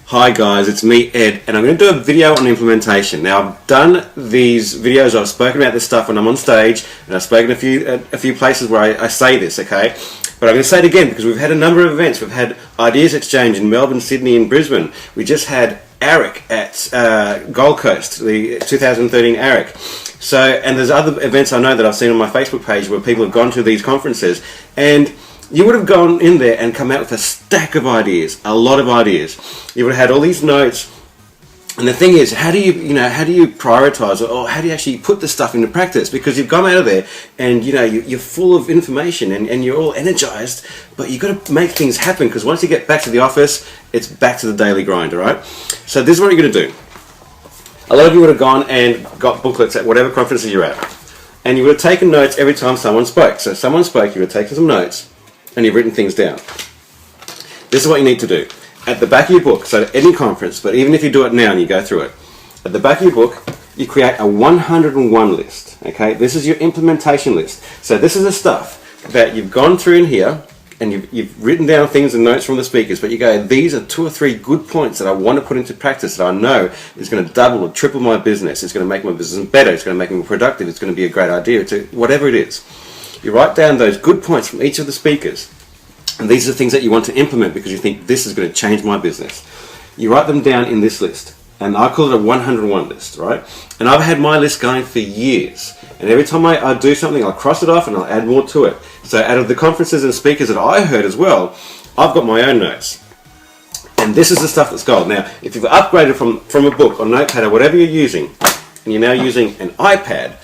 Hi guys, it's me Ed, and I'm going to do a video on implementation. Now I've done these videos, I've spoken about this stuff when I'm on stage, and I've spoken a few places where I say this, okay? But I'm going to say it again because we've had a number of events. We've had Ideas Exchange in Melbourne, Sydney and Brisbane. We just had ARIC at Gold Coast, the 2013 ARIC. So, and there's other events I know that I've seen on my Facebook page where people have gone to these conferences, and you would have gone in there and come out with a stack of ideas, a lot of ideas. You would have had all these notes, and the thing is, how do you prioritize, or how do you actually put this stuff into practice? Because you've gone out of there and you're full of information and you're all energized, but you've got to make things happen, because once you get back to the office, it's back to the daily grind, all right? So this is what you're going to do. A lot of you would have gone and got booklets at whatever conferences you're at, and you would have taken notes every time someone spoke. So someone spoke, you would have taken some notes, and you've written things down. This is what you need to do. At the back of your book, so at any conference, but even if you do it now and you go through it, at the back of your book, you create a 101 list, okay? This is your implementation list. So this is the stuff that you've gone through in here, and you've written down things and notes from the speakers, but you go, these are 2 or 3 good points that I want to put into practice that I know is going to double or triple my business. It's going to make my business better. It's going to make me more productive. It's going to be a great idea. Whatever it is. You write down those good points from each of the speakers, and these are the things that you want to implement because you think this is going to change my business. You write them down in this list, and I call it a 101 list, right? And I've had my list going for years, and every time I do something, I'll cross it off and I'll add more to it. So out of the conferences and speakers that I heard as well, I've got my own notes. And this is the stuff that's gold. Now, if you've upgraded from a book or notepad or whatever you're using, and you're now using an iPad,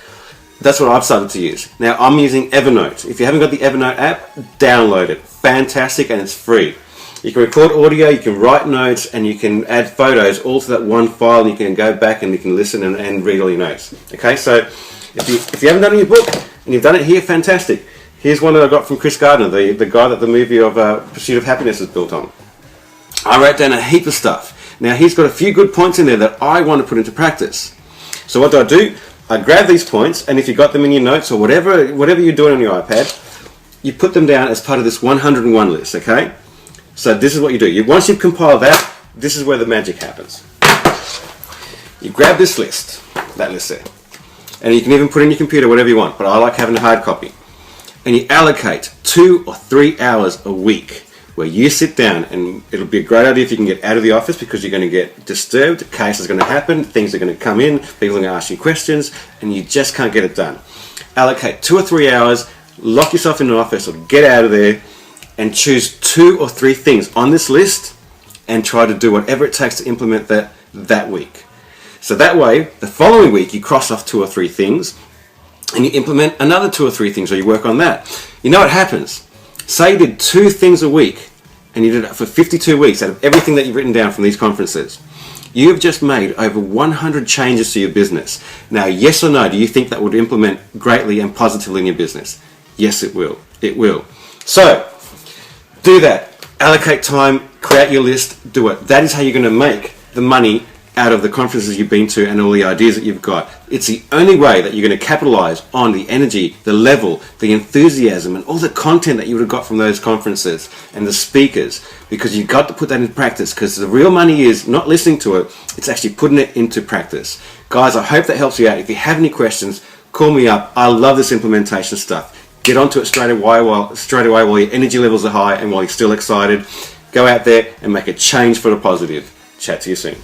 that's what I've started to use. Now I'm using Evernote. If you haven't got the Evernote app, download it. Fantastic, and it's free. You can record audio, you can write notes, and you can add photos all to that one file, and you can go back and you can listen and read all your notes. Okay, so if you haven't done it in your book and you've done it here, fantastic. Here's one that I got from Chris Gardner, the guy that the movie of Pursuit of Happiness is built on. I wrote down a heap of stuff. Now he's got a few good points in there that I want to put into practice. So what do? I grab these points, and if you've got them in your notes or whatever you're doing on your iPad, you put them down as part of this 101 list, okay? So this is what you do. Once you've compiled that, this is where the magic happens. You grab this list, that list there, and you can even put in your computer whatever you want, but I like having a hard copy. And you allocate 2 or 3 hours a week where you sit down, and it'll be a great idea if you can get out of the office, because you're going to get disturbed, cases are going to happen, things are going to come in, people are going to ask you questions, and you just can't get it done. Allocate 2 or 3 hours, lock yourself in an office or get out of there, and choose 2 or 3 things on this list and try to do whatever it takes to implement that week. So that way, the following week you cross off 2 or 3 things and you implement another 2 or 3 things, or you work on that. You know what happens? Say you did 2 things a week, and you did it for 52 weeks out of everything that you've written down from these conferences. You have just made over 100 changes to your business. Now, yes or no, do you think that would implement greatly and positively in your business? Yes, it will. It will. So, do that. Allocate time, create your list, do it. That is how you're going to make the money out of the conferences you've been to and all the ideas that you've got. It's the only way that you're going to capitalize on the energy, the level, the enthusiasm, and all the content that you would have got from those conferences and the speakers, because you've got to put that into practice, because the real money is not listening to it, it's actually putting it into practice. Guys, I hope that helps you out. If you have any questions, call me up. I love this implementation stuff. Get onto it straight away while your energy levels are high and while you're still excited. Go out there and make a change for the positive. Chat to you soon.